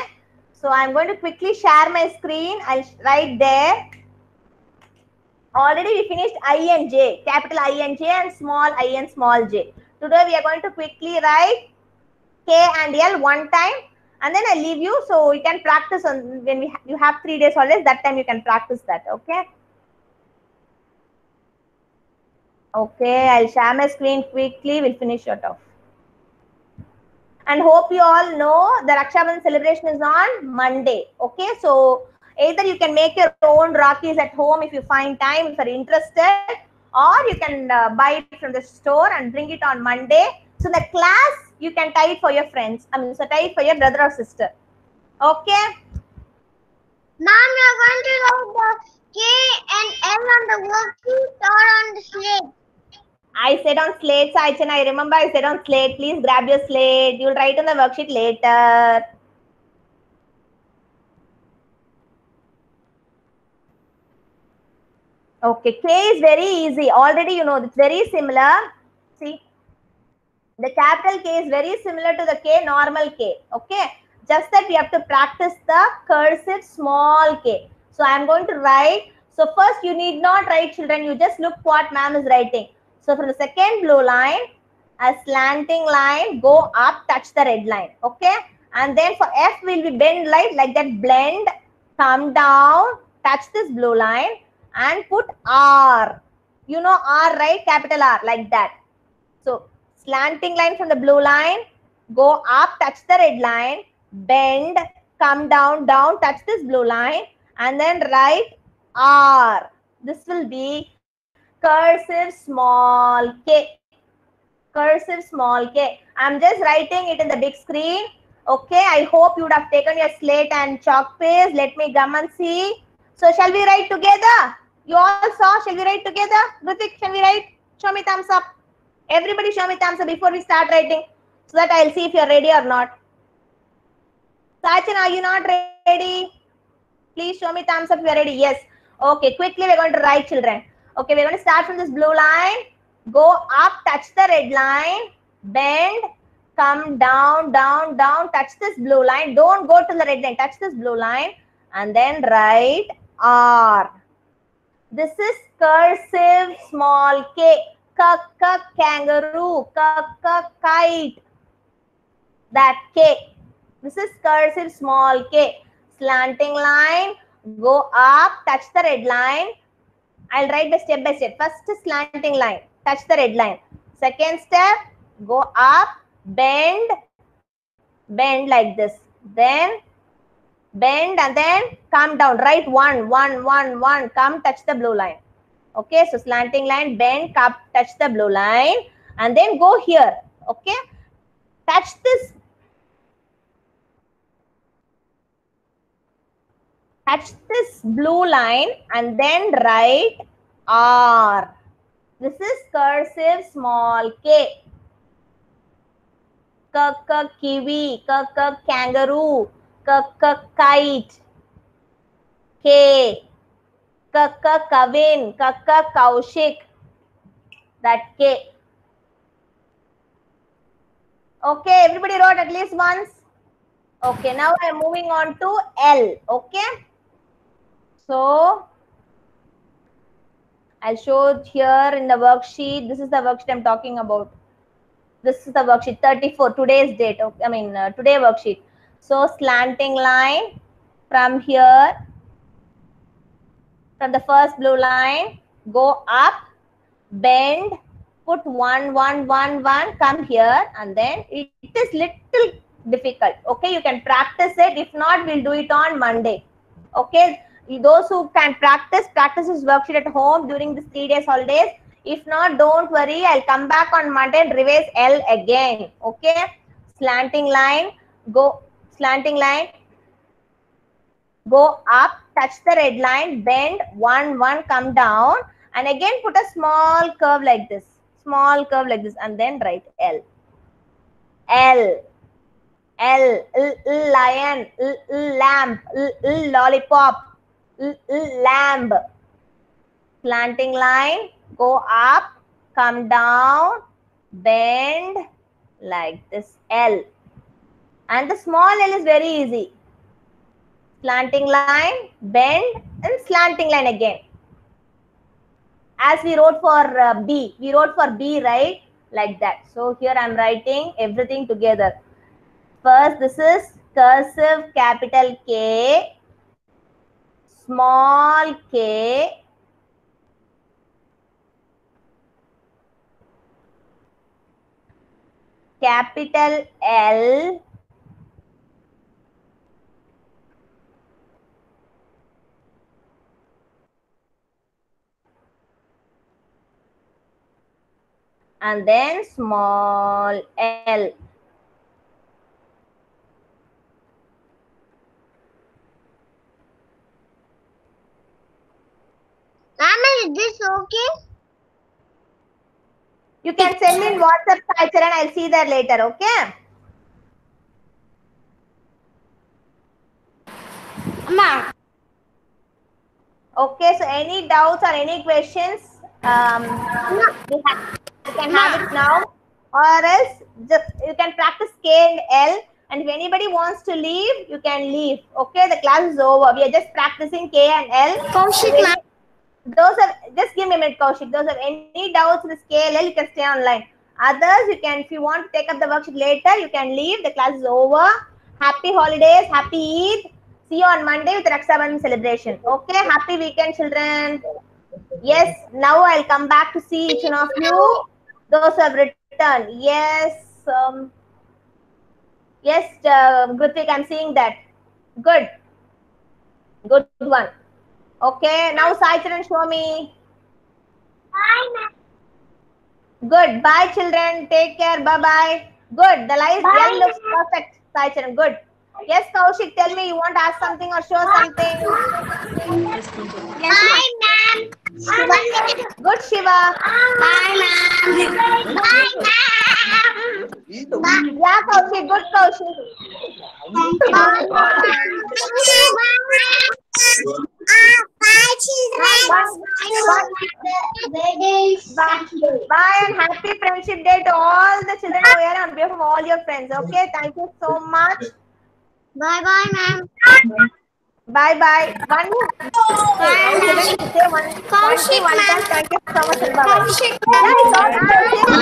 so I'm going to quickly share my screen. I'll write there. Already we finished I and J, capital I and J and small I and small j. Today we are going to quickly write K and L one time, and then I leave you so you can practice on when you have 3 days holidays. That time you can practice that. Okay. Okay, I'll share my screen quickly. We'll finish it off. And hope you all know the Raksha Bandhan celebration is on Monday. Okay, so either you can make your own Rakis at home if you find time, if you're interested, or you can buy it from the store and bring it on Monday. So the class, you can tie it for your friends. So tie it for your brother or sister. Okay. Ma'am, you're going to write the K and L on the worksheet or on the slate? I said on slate, Saichana. I remember I said on slate. Please grab your slate. You'll write on the worksheet later. Okay, K is very easy. Already you know it's very similar. See, the capital K is very similar to the K, normal K. Okay, just that we have to practice the cursive small k. So I am going to write. So first you need not write, children. You just look what ma'am is writing. So from the second blue line, a slanting line, go up, touch the red line. Okay, and then for F will be bend like that. Blend, come down, touch this blue line, and put R. You know R, right? Capital R, like that. So slanting line from the blue line, go up, touch the red line, bend, come down, touch this blue line, and then write R. This will be cursive small k. Cursive small k. I'm just writing it in the big screen. Okay, I hope you would have taken your slate and chalk paste. Let me come and see. So shall we write together? You all saw, shall we write together? Ritik, shall we write? Show me thumbs up. Everybody show me thumbs up before we start writing, so that I'll see if you're ready or not. Sachin, are you not ready? Please show me thumbs up if you're ready. Yes. Okay, quickly we're going to write, children. Okay, we're going to start from this blue line. Go up, touch the red line, bend, come down, down, down, touch this blue line. Don't go to the red line, touch this blue line, and then write R. This is cursive small k. Kangaroo, kite. That K. This is cursive small k. Slanting line, go up, touch the red line. I'll write the step by step. First slanting line, touch the red line. Second step, go up, bend like this. Then bend and then come down. Write 1, 1, 1, 1. Come touch the blue line. Okay, so slanting line, bend, come touch the blue line, and then go here. Okay, touch this. Touch this blue line and then write R. This is cursive small k. Kiwi, kangaroo, kite, K. Kavin, Kaushik, that K. Okay, everybody wrote at least once. Okay, now I am moving on to L. Okay. So, I'll show it here in the worksheet. This is the worksheet I'm talking about. This is the worksheet 34, today's date. Okay, today worksheet. So, slanting line from here, from the first blue line, go up, bend, put 1, 1, 1, 1, come here, and then it is little difficult. Okay, you can practice it. If not, we'll do it on Monday. Okay. Those who can practice this worksheet at home during these 3 days holidays. If not, don't worry. I'll come back on Monday and revise L again. Okay. Slanting line. Go up, touch the red line, bend 1, 1, come down, and again put a small curve like this. And then write L. Lion, lamp, lollipop, lamb. Slanting line, go up, come down, bend like this, L. And the small L is very easy. Slanting line, bend, and slanting line again. As we wrote for B. We wrote for B, right? Like that. So here I'm writing everything together. First, this is cursive capital K, small k, capital L, and then small l. Ma'am, is this okay? You can send me in WhatsApp, Saicharan. I'll see that later, okay? Ma'am. Okay, so any doubts or any questions? You can have it now, or else just you can practice K and L. And if anybody wants to leave, you can leave. Okay, the class is over. We are just practicing K and L. Kaushik, ma'am. Those are, just give me a minute, Kaushik. Those have any doubts in this K and L, you can stay online. Others, you can, if you want to take up the worksheet later, you can leave. The class is over. Happy holidays, happy Eid. See you on Monday with Raksha Bandhan celebration. Okay, happy weekend, children. Yes, now I'll come back to see each one of you. Those who have returned. Yes, yes, Grutvik, I'm seeing that. Good. Good one. Okay, now Saicharan, show me. Bye, ma'am. Good. Bye, children. Take care. Bye-bye. Good. The light L looks perfect, Saicharan. Good. Yes, Kaushik, tell me, you want to ask something or show something? Bye, ma'am. Shiva. Good, Shiva. Bye, ma'am. Bye, ma'am. Yeah, Kaushik. Good, Kaushik. Bye, children. Bye and happy Friendship Day to all the children who are here on behalf of all your friends. Okay, thank you so much. Bye bye, ma'am. Bye bye. One children say one time. Thank you so much. Bye bye. Yeah, it's all.